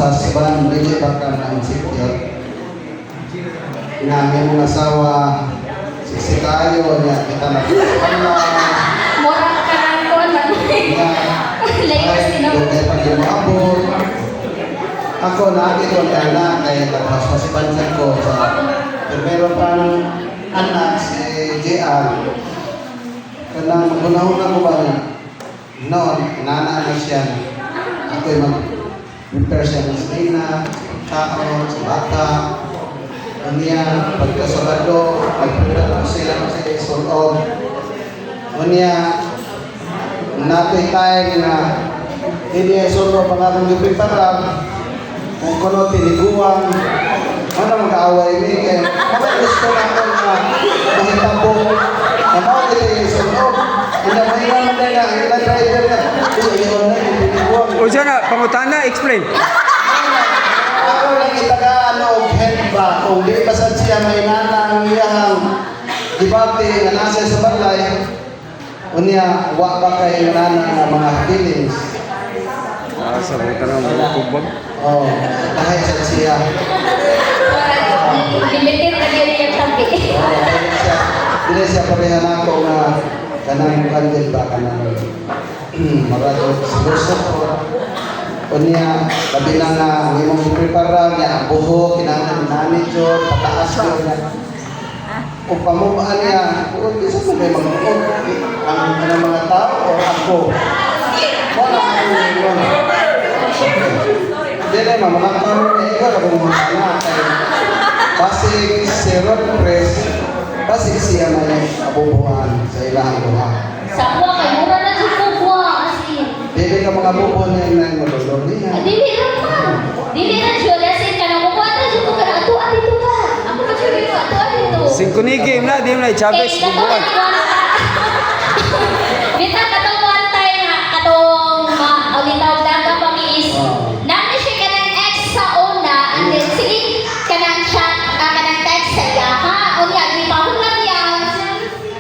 husband, dili ba ka na insecure? Nga may mga asawa, siksi tayo, niya kita na Mura ka lang ko, layers din ako. Kaya pag yung abot, ako nakikita ko na kaya tapos masipansan ko sa meron pang anak si JR. Kanang magunahon ako ba niya? Noon, inana siya. Ako'y mag-prepare siya ng salina, tao, sa bata. Unya, pagkasabado, pagkasabado sila sa isulog. Unya, nato'y tayo na hindi ay solo mga kong ipiparang kung kuno tiniguan. Ano mag-aaway ni kaya gusto na ako na mahitabo. Ano ito yung isulog? Inabayan mo na nga, ilang driver na. Iyon na, tiniguan. O siya na, pangutana, explain. Ako lang itaga head ba kung di basad siya may nanang iyahang debate nga nasa sa balay unya wa ba kay nanang nga mga feelings Sabutan ng mga kubag. oh dahil sa siya Limited na yun yung sabi. dili siya pareha na ako nga kanang kandil ba kanang marado siguro unya labi na nga ang imong prepara niya ang buhok kinahanglan manager pataas ko niya kung pamubaan niya kung isa mo may magbuot ang mga tao o ako wala akong yun hindi na mga tao ikaw ako mga anak basig sirot press basig siya na yung abubuhan sa ilang buha Sa kuha kay mura na sa kuha kasi. Dili ka mga bubuhan niya yung madulog niya Dili lang ka. Dili na siya kasi ka na kuha na siya ka ato dito ka. Ako na siya dito ato dito. Singkunigim na, di mo na Chavez bubuan. Bita katong one time nga katong maulitaw daga pamiis. Nami siya kanang ex sa una and then sige kanang chat kanang text sa iya ha. Unya di pa hunan niya.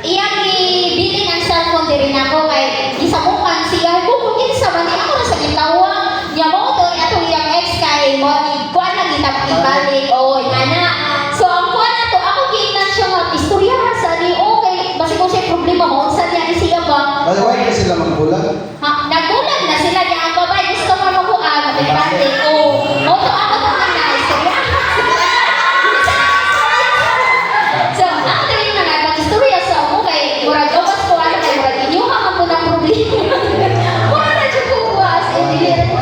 Iyang gibiling ang cellphone diri nako kay gisamukan siya ko kung kinsa man ako na sa gitawa. Nya mo to ato iyang ex kay mo ni kuan na gitapibalik o ana. So ang kuan na to ako giingnan siya nga istorya sa ni okay basi ko siya problema mo unsa niya ni siya ba. Why na sila magbulag? Ha, nagulat na sila niya ang babae gusto mo mo kuan mabibalik o to ako to na istorya. So ako din na nga istorya sa mo kay murag opas ko ano kay murag inyo ha mo na problema. Wala na jud ko kuwas dili ra ko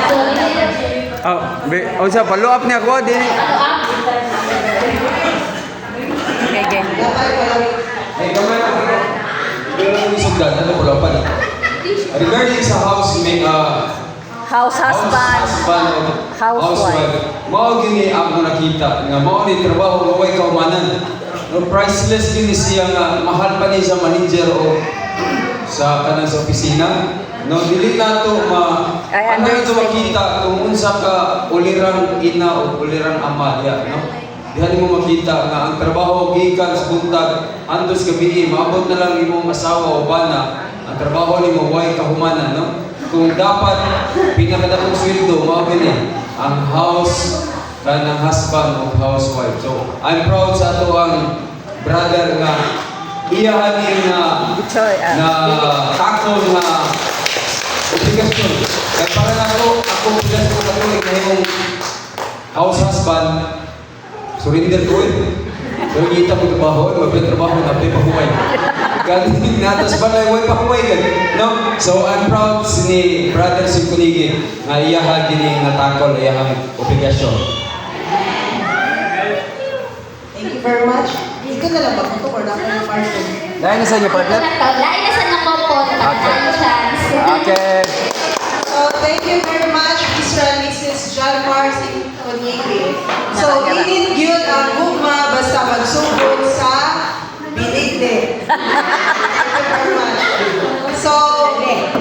so Oh, o siya, follow up niya ko, di. Regarding sa House husband. Housewife. Mao gini ako nakita nga mao ni trabaho nga way kaumanan. No priceless gini siya nga mahal pa ni sa manager o sa kanang sa opisina. No dili nato I ano ito understand. makita kung unsa ka ulirang ina o ulirang ama diha no. Diha mo makita nga ang trabaho gikan sa buntag andos gabi maabot na lang imong asawa o bana ang trabaho nimo way kahumanan no. Kung dapat pinakadakong sweldo mao gini ang house kanang husband o housewife. So I'm proud sa ato ang brother nga iyahan ni na takon nga obligasyon. Kaya para na ako obligasyon na ako yung house husband surrender ko so kita mo trabaho magtrabaho na pahuway galing natas ba na way pahuway no so I'm proud ni brother Singkunigi nga iyaha gini nga takol iyahang obligasyon. Thank you very much. Ikaw na lang ba kung or dapat yung person? Dahil na sa inyo, partner? lain na sa nakopon chance. Okay. So, thank you very much, Mr. and Mrs. John Marcy Konyeke. So, init yun ang gugma basta magsugod sa bilig din.